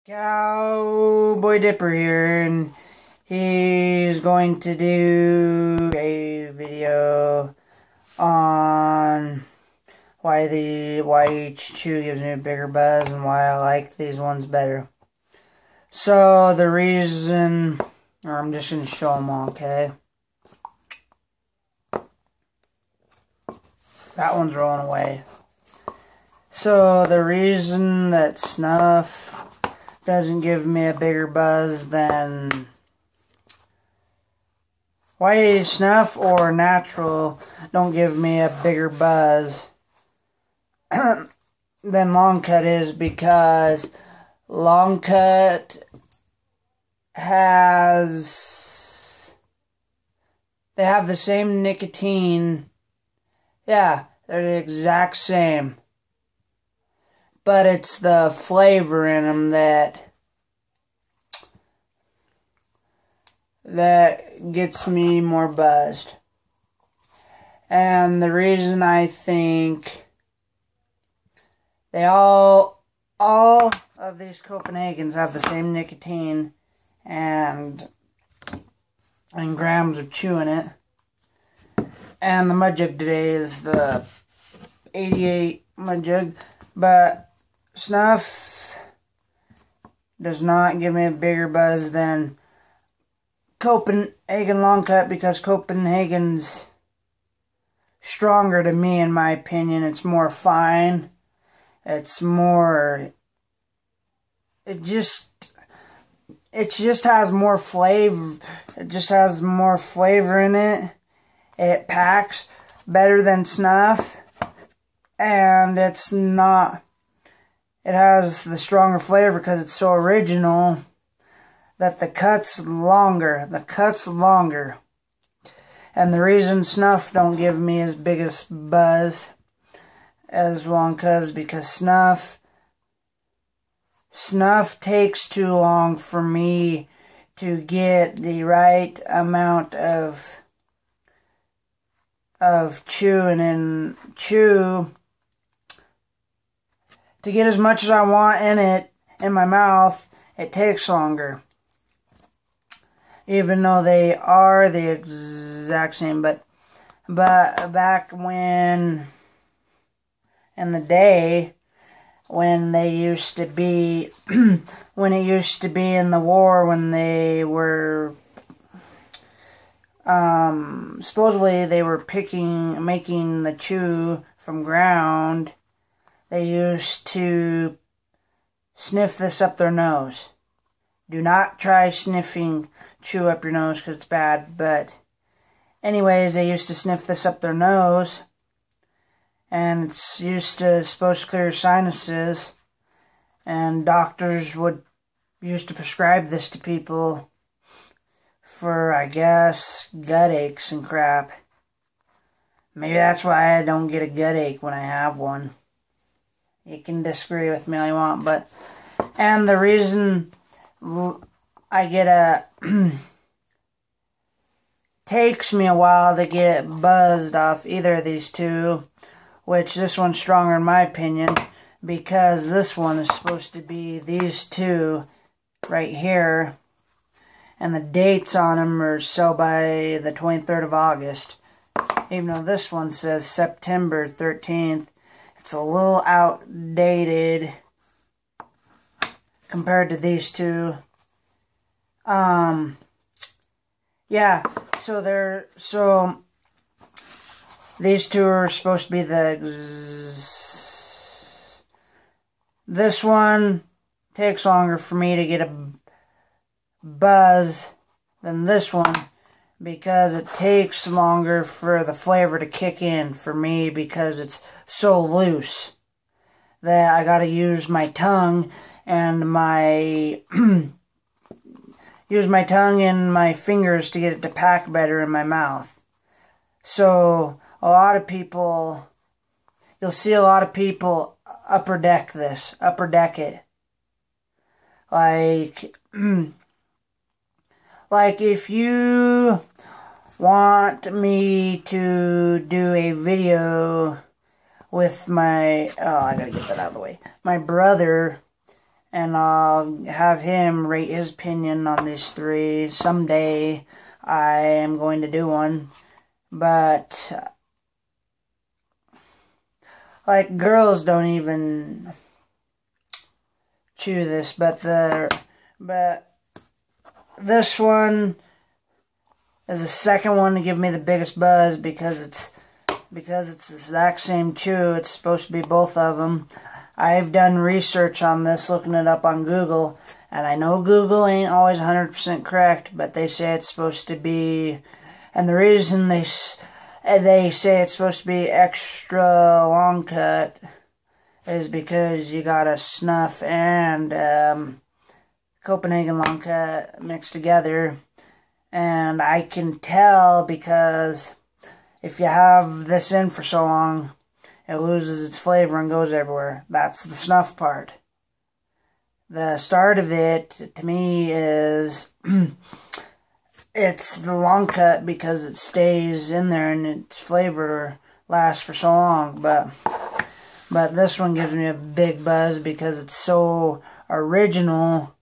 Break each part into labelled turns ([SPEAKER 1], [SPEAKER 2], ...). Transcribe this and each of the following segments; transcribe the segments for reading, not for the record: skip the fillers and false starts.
[SPEAKER 1] Cowboy Dipper here, and he's going to do a video on why each chew gives me a bigger buzz and why I like these ones better. So the reason, or I'm just going to show them all, okay? That one's rolling away. So the reason that snuff doesn't give me a bigger buzz than why snuff or natural don't give me a bigger buzz than long cut is because long cut they have the same nicotine. Yeah, they're the exact same. But it's the flavor in them that gets me more buzzed. And the reason I think all of these Copenhagens have the same nicotine and grams of chew in it. And the mud jug today is the 88 mud jug, but snuff does not give me a bigger buzz than Copenhagen long cut because Copenhagen's stronger to me in my opinion. It's more fine. It's more, it just has more flavor. It just has more flavor in it. It packs better than snuff, and it has the stronger flavor because it's so original that the cut's longer. And the reason snuff don't give me as big a buzz as long cut is because snuff takes too long for me to get the right amount of chewing and chew to get as much as I want in it in my mouth. It takes longer, even though they are the exact same. But back when in the day when they used to be when it used to be in the war, when they were supposedly they were making the chew from ground, they used to sniff this up their nose. Do not try sniffing chew up your nose because it's bad, but anyways, they used to sniff this up their nose, and it's supposed to clear sinuses, and doctors used to prescribe this to people for, I guess, gut aches and crap. Maybe that's why I don't get a gut ache when I have one. You can disagree with me all you want, but and the reason I get takes me a while to get buzzed off either of these two, which this one's stronger in my opinion, because this one is supposed to be these two right here, and the dates on them are so by the 23rd of August, even though this one says September 13th. It's a little outdated compared to these two. Yeah, so these two are supposed to be this one takes longer for me to get a buzz than this one because it takes longer for the flavor to kick in for me because it's so loose that I gotta use my tongue and my fingers to get it to pack better in my mouth. So you'll see a lot of people upper deck it. Like if you want me to do a video with my, oh, I gotta get that out of the way, my brother and I'll have him rate his opinion on these three. Someday I am going to do one, but like girls don't even chew this, but this one is the second one to give me the biggest buzz because it's the exact same chew. It's supposed to be both of them. I've done research on this, looking it up on Google, and I know Google ain't always 100% correct, but they say it's supposed to be, and the reason they say it's supposed to be extra long cut is because you got a snuff and Copenhagen long cut mixed together. And I can tell because if you have this in for so long, it loses its flavor and goes everywhere. That's the snuff part. The start of it, to me, is it's the long cut because it stays in there and its flavor lasts for so long. But this one gives me a big buzz because it's so original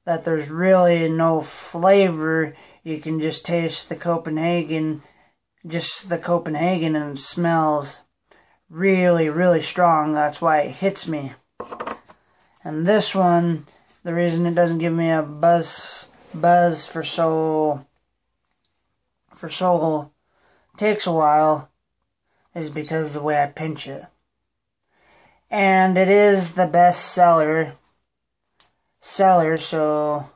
[SPEAKER 1] that there's really no flavor. You can just taste the Copenhagen, and it smells really, really strong. That's why it hits me. And this one, the reason it doesn't give me a buzz for so takes a while is because of the way I pinch it. And it is the best seller, so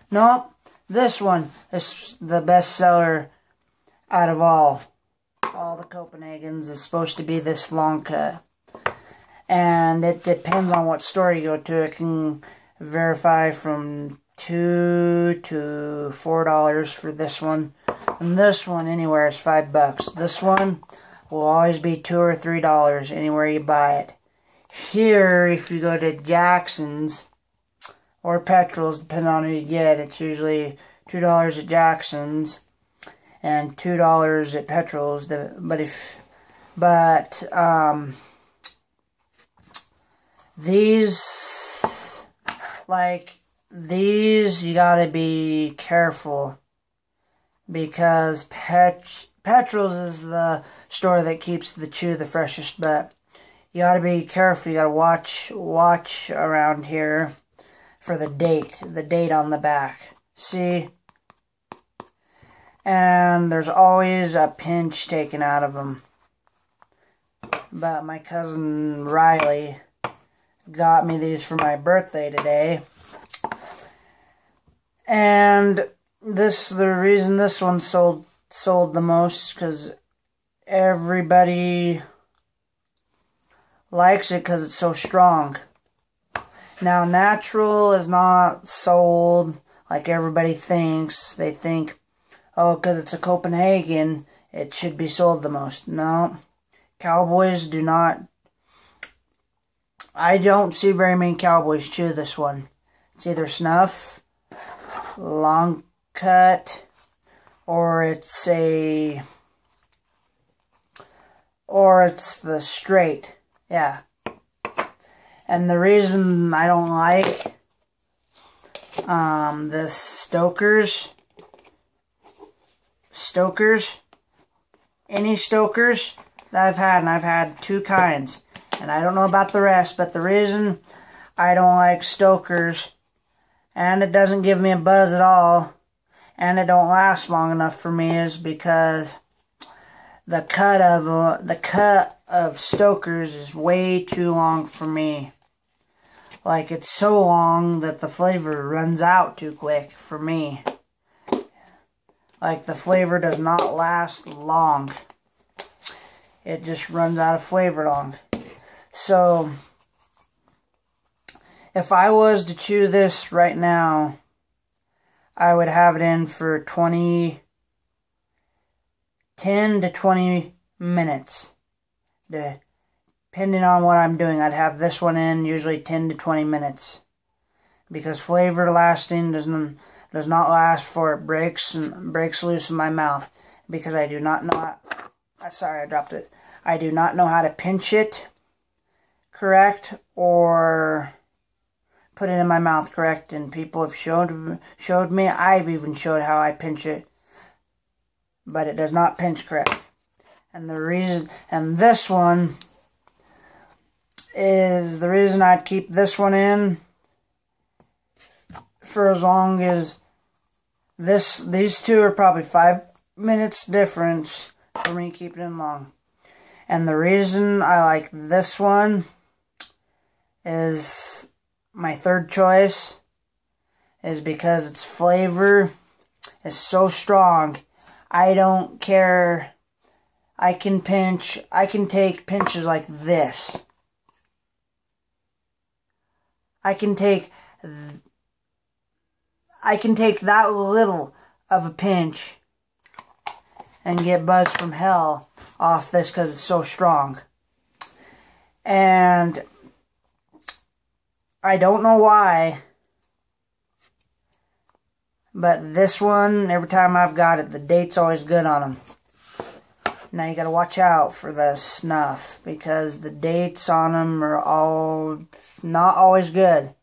[SPEAKER 1] nope, this one is the best seller out of all the Copenhagens. Is supposed to be this long cut. And it depends on what store you go to. It can verify from $2 to $4 for this one. And this one anywhere is $5. This one will always be $2 or $3 anywhere you buy it. Here, if you go to Jackson's or Petrol's, depending on who you get, it's usually $2 at Jackson's and $2 at Petrol's. These, you gotta be careful because Petrol's is the store that keeps the chew the freshest, but you gotta be careful. You gotta watch around here for the date on the back. See? And there's always a pinch taken out of them. But my cousin Riley got me these for my birthday today. And the reason this one sold the most because everybody likes it because it's so strong. Now, natural is not sold like everybody thinks. They think, oh, because it's a Copenhagen, it should be sold the most. No. Cowboys do not. I don't see very many cowboys chew this one. It's either snuff, long cut, or it's the straight. Yeah. And the reason I don't like the Stokers, any Stokers that I've had, and I've had two kinds, and I don't know about the rest, but the reason I don't like Stokers, and it doesn't give me a buzz at all, and it don't last long enough for me, is because the cut of Stokers is way too long for me. Like, it's so long that the flavor runs out too quick for me. Like, the flavor does not last long. It just runs out of flavor long. So, if I was to chew this right now, I would have it in for 10 to 20 minutes. Depending on what I'm doing, I'd have this one in usually 10 to 20 minutes. Because flavor lasting does not last before it breaks loose in my mouth. Because I do not know sorry, I dropped it. I do not know how to pinch it correct or put it in my mouth correct, and people have showed me. I've even showed how I pinch it, but it does not pinch correct. And this one is the reason I'd keep this one in for as long as these two are probably 5 minutes difference for me keeping it long. And the reason I like this one is my third choice is because its flavor is so strong. I don't care. I can take pinches like this. I can take that little of a pinch and get buzzed from hell off this because it's so strong. And I don't know why, but this one, every time I've got it, the date's always good on them. Now you gotta watch out for the snuff, because the dates on them are all not always good.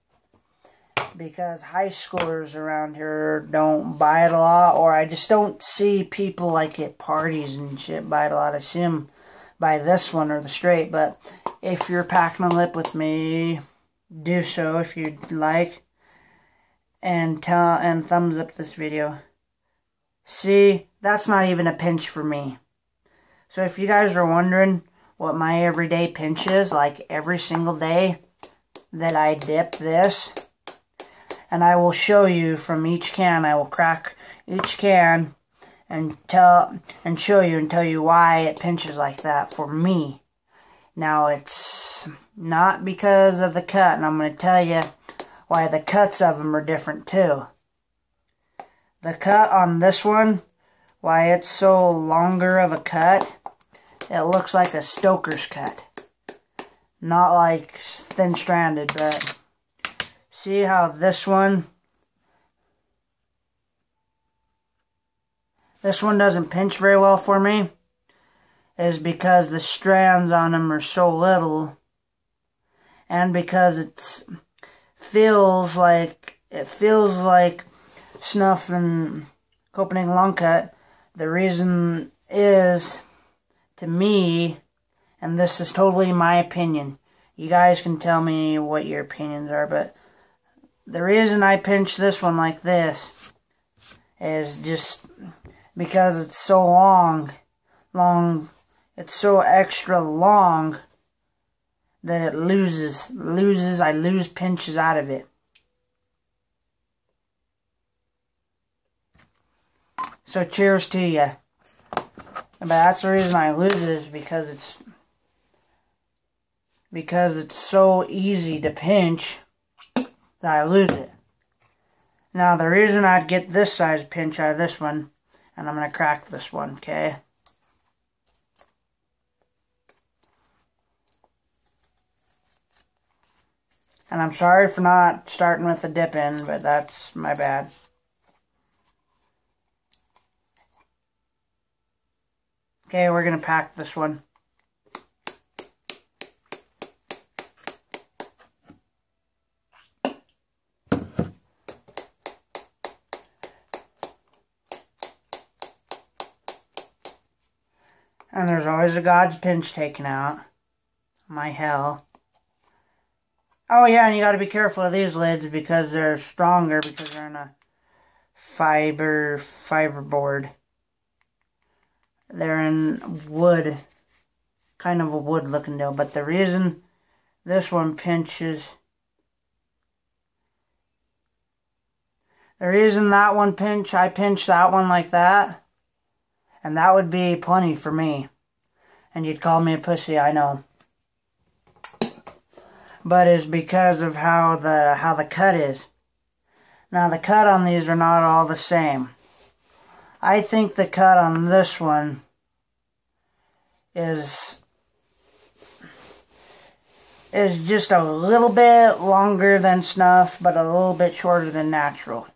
[SPEAKER 1] Because high schoolers around here don't buy it a lot, or I just don't see people like at parties and shit buy it a lot. I see them buy this one or the straight, but if you're packing a lip with me, do so if you'd like. And thumbs up this video. See, that's not even a pinch for me. So if you guys are wondering what my everyday pinch is, like every single day that I dip this, and I will show you from each can, I will crack each can and show you and tell you why it pinches like that for me. Now it's not because of the cut, and I'm going to tell you why the cuts of them are different too. The cut on this one, why it's so longer of a cut, it looks like a stoker's cut. Not like thin-stranded, but see how this one doesn't pinch very well for me? Is because the strands on them are so little, and because it feels like snuff and Copenhagen long cut. The reason is, to me, and this is totally my opinion, you guys can tell me what your opinions are, but the reason I pinch this one like this is just because it's so long, it's so extra long that it I lose pinches out of it. So cheers to you. But that's the reason I lose it, is because it's so easy to pinch that I lose it. Now the reason I'd get this size pinch out of this one, and I'm going to crack this one, okay? And I'm sorry for not starting with the dip in, but that's my bad. Okay, we're going to pack this one. And there's always a God's pinch taken out. My hell. Oh yeah, and you gotta be careful of these lids because they're stronger, because they're in a fiberboard. They're in wood, kind of a wood looking deal. But the reason this one pinches, the reason that one I pinch that one like that, and that would be plenty for me. And you'd call me a pussy, I know. But it's because of how the cut is. Now the cut on these are not all the same. I think the cut on this one is just a little bit longer than snuff, but a little bit shorter than natural.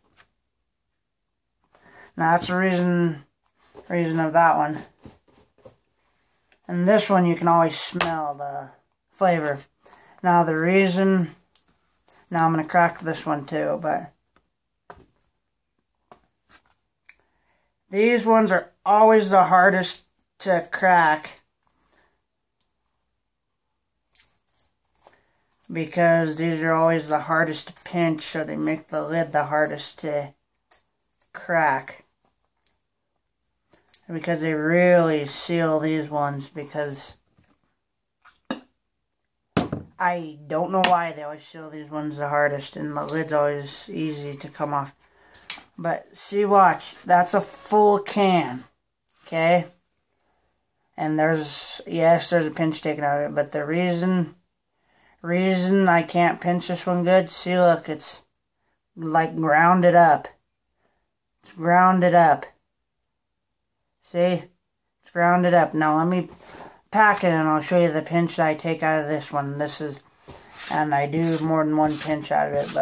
[SPEAKER 1] Now that's the reason of that one. And this one you can always smell the flavor. Now the reason Now I'm going to crack this one too, but these ones are always the hardest to crack because these are always the hardest to pinch, so they make the lid the hardest to crack. Because they really seal these ones, because I don't know why they always seal these ones the hardest, and the lid's always easy to come off. But see, watch, that's a full can, okay? And there's a pinch taken out of it, but the reason I can't pinch this one good, see, look, it's like grounded up. It's grounded up. See? It's grounded up. Now let me pack it and I'll show you the pinch that I take out of this one. And I do more than one pinch out of it,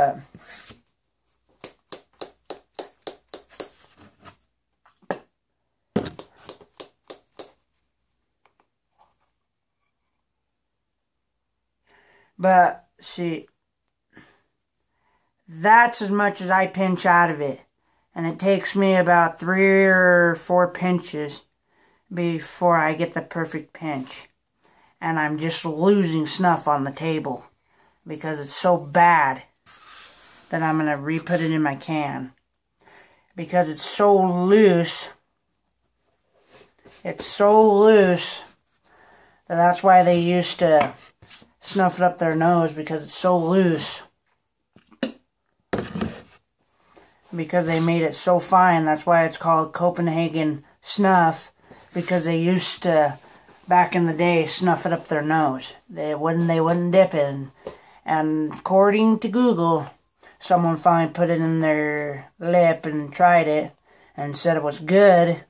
[SPEAKER 1] but see, that's as much as I pinch out of it. And it takes me about 3 or 4 pinches before I get the perfect pinch. And I'm just losing snuff on the table because it's so bad that I'm going to re-put it in my can. Because it's so loose. It's so loose that's why they used to snuff it up their nose, because it's so loose. Because they made it so fine. That's why it's called Copenhagen snuff. Because they used to, back in the day, snuff it up their nose. They wouldn't dip it. And according to Google, someone finally put it in their lip and tried it and said it was good.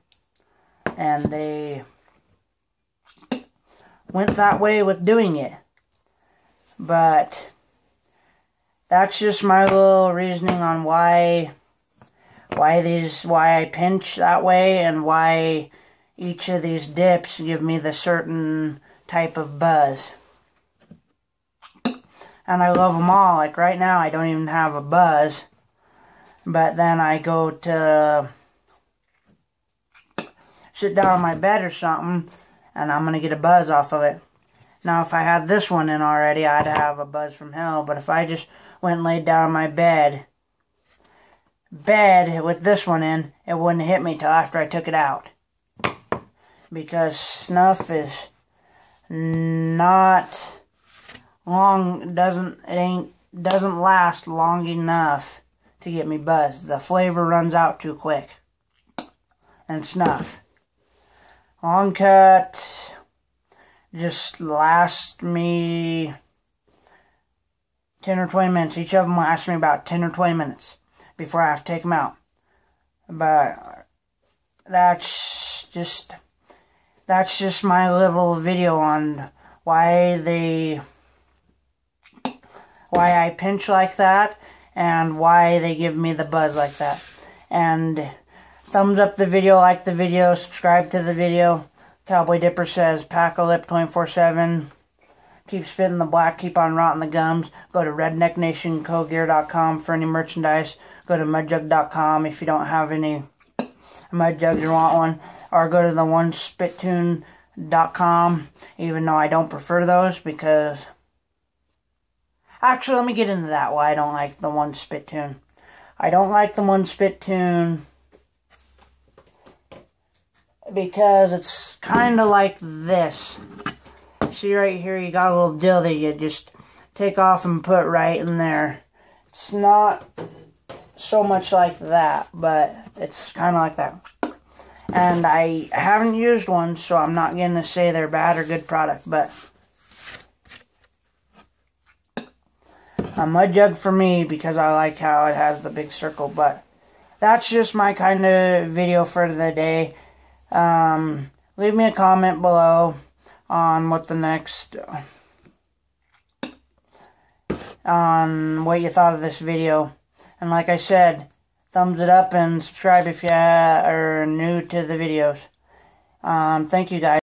[SPEAKER 1] And they went that way with doing it. But that's just my little reasoning on why I pinch that way, and why each of these dips give me the certain type of buzz. And I love them all. Like right now, I don't even have a buzz. But then I go to sit down on my bed or something, and I'm going to get a buzz off of it. Now, if I had this one in already, I'd have a buzz from hell. But if I just went and laid down on my bed with this one in, it wouldn't hit me till after I took it out. Because snuff is not long, doesn't last long enough to get me buzzed. The flavor runs out too quick. And snuff. Long cut just lasts me 10 or 20 minutes. Each of them lasts me about 10 or 20 minutes before I have to take them out. But that's just my little video on why I pinch like that and why they give me the buzz like that. And thumbs up the video, like the video, subscribe to the video. Cowboy Dipper says, pack a lip 24/7. Keep spitting the black, keep on rotting the gums. Go to rednecknationcogear.com for any merchandise. Go to mudjug.com if you don't have any mud jugs or want one. Or go to the onespittoon.com, even though I don't prefer those because... Actually, let me get into that, why I don't like the One Spittoon. I don't like the One Spittoon because it's kind of like this. See right here, you got a little dill that you just take off and put right in there. It's not so much like that, but it's kind of like that. And I haven't used one, so I'm not going to say they're bad or good product, but a mud jug for me because I like how it has the big circle. But that's just my kind of video for the day. Leave me a comment below on what the next, on what you thought of this video. And like I said, thumbs it up and subscribe if you are new to the videos. Thank you guys.